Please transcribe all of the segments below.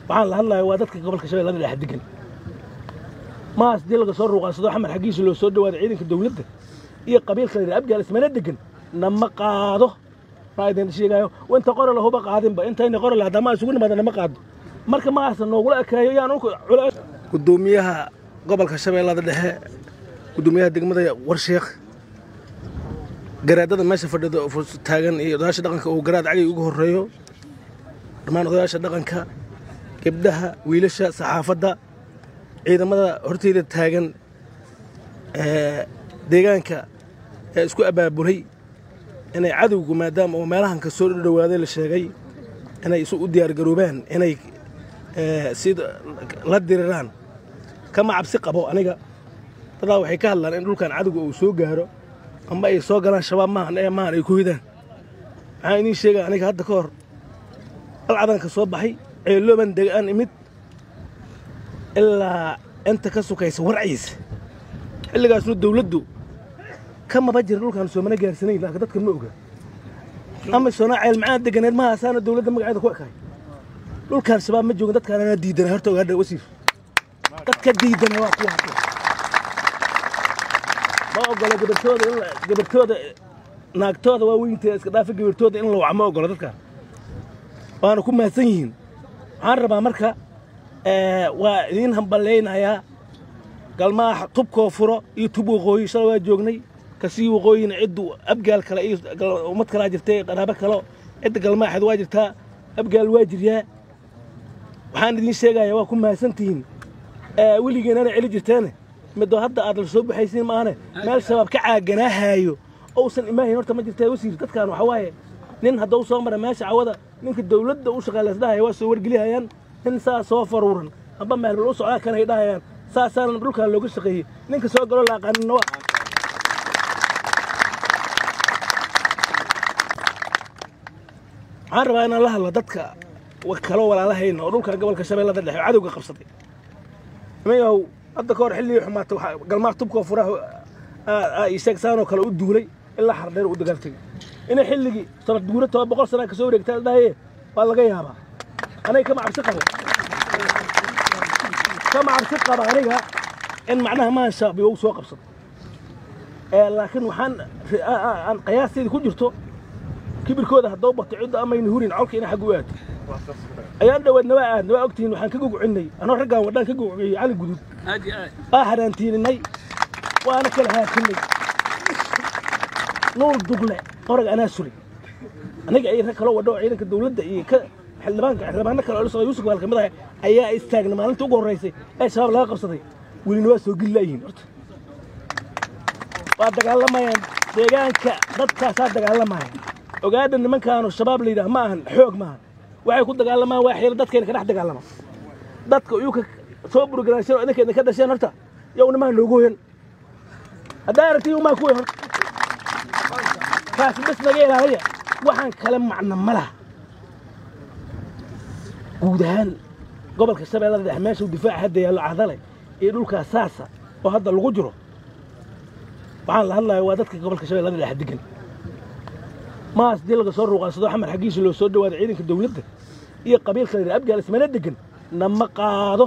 waxaan la hadlayaa waa dadka gobolka Shabeellaha dhexe degan ma asdii laga soo ruuqaasado xamar xaqiisa loo soo dhawaado ciidanka dawladda iyo qabiilka reer abgaal ismana degan nama qaado raaydan sheegayo wanta qora la huba qaadinba intayna qora la hadama isugu nimaadana ma qaado marka ma ahsan noogula ekaayo yaan u gudoomiyaha gobolka Shabeellaha dhexe gudoomiyaha degmada Warsheekh garaadada meesha fadhida oo taagan iyo odaasha dhaqanka oo garaad cali ugu horeeyo dhamaan odaasha dhaqanka gabdhaha wiilasha saxaafadda ciidamada horteeda taagan deegaanka isku abaabulay inay cadowgu maadaama oo meelahan ka soo dhawaaday la sheegay inay isu u diyaar garoobaan inay sida la diriraan kama cabsi qabo aniga tadaa waxay ka hadlaan in dhulkan cadowgu uu soo gaaro ama ay soo galaan shabaab maahan ay ku hidaan waxaan idin sheegay aniga hadda ka hor alcadan ka soo baxay ceelooban deegaan imid ilaa inta ka sukaysa warciisa xilligaasna dawladdu kama bajir dhulkan soo mana gaarsanay laakiin dadka ma oga ama sona ceel macaan deganeed ma asaana dawladda magaceeda ku ekay dhulkan shabaab ma joogan dadkaan ana diidan horta ogaadha wasiir dadka diidan waa kuwa ma ogola gabartooda naagtooda waa weynta iska dhaaf gabartooda in la wacmo ogola dadka waana ku maasan yihiin waxaan rabaa marka waa idin hambaleynayaa galmaax tubkoo furo iyo tub waqooyi shalay waa joognay kasii waqooyina ciddu abgaal kale iyo ummad kale jirtay qaraabo kale cidda galmaaxeed waa jirtaa abgaal waa jiryaa waxaan idin sheegayaa waa ku maasantihiin weligeena celi jirteen midoo hadda aad la soo baxaysiin maahane meel shabaab ka caaganaahayo uusan imaahin horta ma jirtaa wasiir dadkan waxa waaye nin hadduu soo mara meesha cawada ninka dawladda u shaqaaleysnaaya waa soo wargelihayaan nin saa soo faruuran amba meel u socdaa kan ay dhahayaan saasaan dhulkan looga shaqeeyey ninka soo galo la aqaanin waa waxaan rabaa inaan la hadlo dadka kalo walaalahayna oo dhulkan gobolka Shabeellaha dhexe cadowga qabsaday mayow hadda ka hor xilli xumaatay galmaax tubkoo furaha ay sheegsaanoo kale u duulay ilaa xardheer u dagaaltay ina xilligii sanad guurto 100 sano ka soo wareegtay dhahay waa laga yaabaa anay kama cabsi qabo aniga in macnaha ma shaabi uu soo qabsado laakiin waxaan aan qiyaasteedii ku jirto kibirkooda haddoo bato cidda ama in hurin colka ina xaq u aad ayaan dhawadna waa ogtiin waxaan ka gugucinay anoo raggaan wadaan ka guguciyay cali gudud haraantiinay waana kala haatinay nuur dugle qorag anaa suri aniga ay rag kale wadho ciidanka dawladda iyo ka xildhibaanka kale oo soo Yuusuf wal kamid ah ayaa istaagna maalinta ugu horeysay ee shabaab laga qabsaday welina waa soo gilaayin horta waa dagaalamayaan deegaanka dadkaas dagaalamayaan ogaada nimankaanu shabaab leeyahay ma ahan xoog maahan waxay ku dagaalamaan waa xeel dadkeena ka dhex dagaalama dadka uu ka soo burgaraashay idinkeena ka dhasheen horta yow niman loogu heen hadaartii uma ku heen kaas bas naga ilaaliya waxaan kala macna malaha guud ahaan gobolka Shabeellaha dhexe meesha difaac hadda yaalo cadalay ee dhulka saasa oo hadda lagu jiro waxaan la hadlayaa waa dadka gobolka Shabeellaha dhexe degan ma asdii laga soo ruuqaasado xamar xaqiisa loo soo dhawaado ciidanka dawladda iyo qabiilka reer abgaal ismana degan nama qaado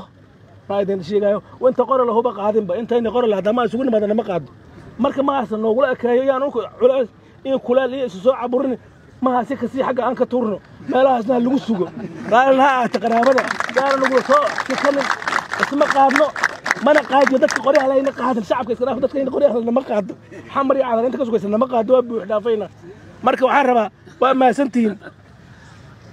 raaydan sheegayo wanta qora la huba qaadinba intayna qora la hadama isugu nimaadana ma qaado marka ma ahsan noogula ekaayo yaan u culays in kulaal iyo soo caburin ma hasi kasi xagga aan ka tuurno meelahaasna lagu sugo raalaha taqraabada gaar lagu soo kamin isma qaadno mana qaadiyo dadka qoryaha la ina qaadan shacabka iska dhaaf dadka ina qoryaha lama qaado xamar iyo cadan inta ka sugaysan lama qaado waa buux dhaafayna marka waxaan rabaa waa maasantiin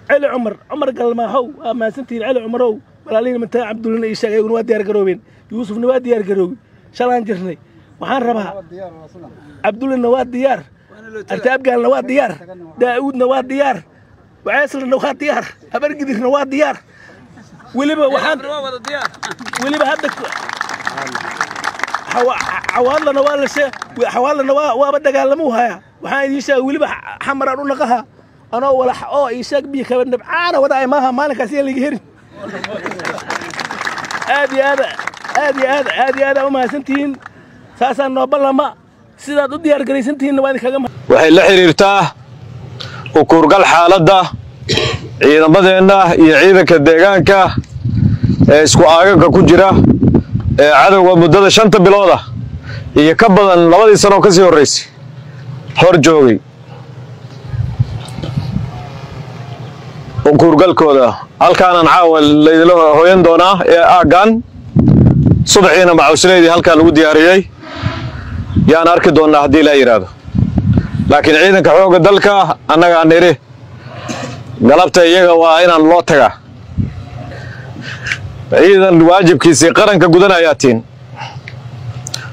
cali cumar galmaahow waa maasantiin cali cumarow walaalina manta Cabdullina iyo sheegay waa diyaar garoobeen Yuusufna waa diyaar garoobay shalaan jirnay waxaan rabaa Cabdullina waa diyaar Abgaalna waa diyaar Daawudna waa diyaar وعيسلنا waa diyaar habargidirna waa diyaar waliba waxaan waliba hadda xawaalana waa la shay xawaalana waa dagaalamo haya waxaan idin sheegay waliba xamaraan u naqaha ana walax oo ii sheeg bi ka nabcaana wada ay maaha maalinkaas in laga herin aad uma santiin saasan noo balama sidaad u diyaar garaysantiin waa idinkaga waxay la xiriirtaa ukuurgal xaaladda ciidamadeena iyo ciidanka deegaanka isku aaganka ku jira cadowga muddada 5 bilood ah iyo ka badan 2 sano ka sii horeysay hor joogay kuurgalkooda halkaan caawa leeylo hooyan doona ee aagan subaxina macawsleedii halkaan lagu diyaariyay yaan arki doonaa hadii la yiraahdo laakiin ciidanka xooga dalka annaga niri galabta iyaga waa inaan loo tagaa ciidan waajibkiisa qaranka gudanayaatiin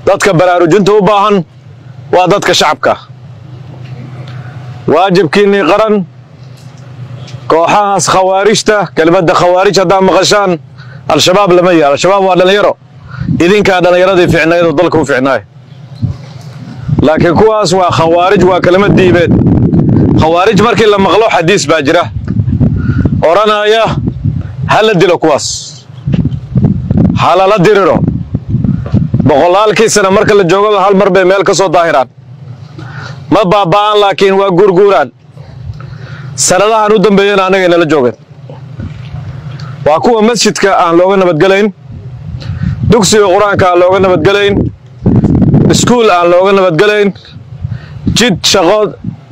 dadka baraarujinta u baahan waa dadka shacabka waajibkiini qaran kooxahaas khawaarijta kelmadda khawaarij hadda maqashaan al-shabaab lama yaalo al-shabaab waa dhalinyaro idinka dhalinyaradii fiicnayd oo dalku fiicnaay laakiin kuwaas waa khawaarij waa kelmad diibeed khawaarij markii la maqlo xadiis baa jira oranaya hal dilo kuwaas halala diriro boqolaalkii sana marka la joogo hal mar bay meel ka soo daahiraan ma baabaan laakiin waa gurguraan sanadahan u dambeeyana anaga inala joogeen waa kuwa masjidka aan looga nabadgalayn dugsiga quraanka aan looga nabadgalayn iskuul aan looga nabadgalayn jid shaqo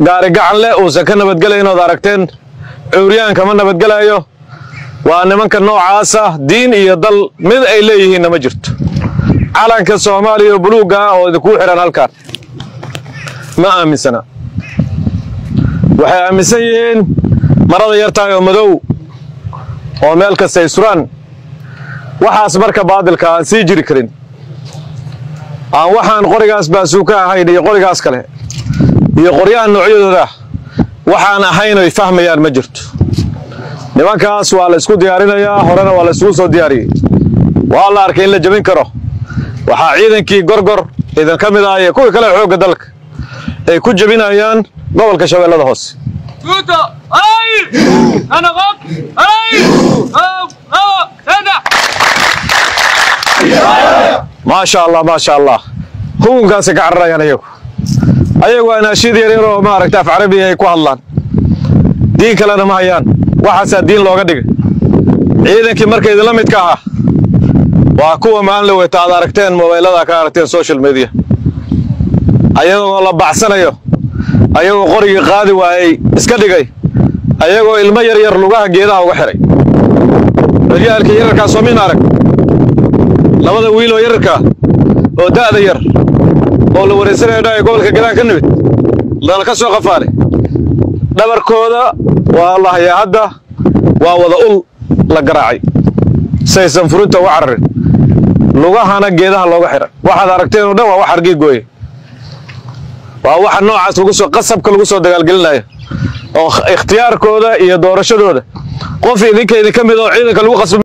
gaari gacan leh oo ka nabadgalayn oo aragteen cuuriyaan kama nabadgalayo waa nimanka noocaas ah diin iyo dal mid ay leeyihiin ma jirto calanka Soomaaliya buluuga oo ku xiran halkaan ma aaminsana waxay aaminsan yihiin marada yartaay oo madow oo meel kasta israan waxaas marka baadilka sii jiri karin aan waxaan qorigaas baasuuka ahayn iyo qorigaas kale iyo qoryahan noocyadooda waxaan ahayn oo fahmayaan ma jirto nimankaas waa la isku diyaarinayaa horena waa la isku soo diyaariyay waa la arkay in la jabin karo waxa ciidankii gorgor idan kamid ah kuwa kale xooga dalka ay ku jabinayaan gobolka Shabeellada Hoose ما شاء الله هو كان سكعر يعني أيوة أنا شيء يريرو ما ركت في عربي يكون الله دين كلنا ما هيان وحسد دين لو قدك إذا كمركز لم يتكاه وأكون معنا لو تعاركتين موبايلات كارتين سوشيال ميديا أيوة والله بحسنا أيوة قري قادي وأي إسكدقي أيوة المير يرلقها جيدا وحري رجال كير كاسومين عرق labada wiil oo yarka oo daada yar oo la wareysanayo gobolka galaan ka nimid la ka soo qafaale dhabarkooda waa Allah ya hadda waa wada ul la garaacay saysan furunta u cararin lugahana geedaha looga xiray waxaad aragteen oo dhan waa wax argay gooy waa wax noocaas lagu soo qasabka lagu soo dagaalgelinayo oo ikhtiyaarkooda iyo doorashadooda qof idinka kamid oo ciidanka lagu qasbo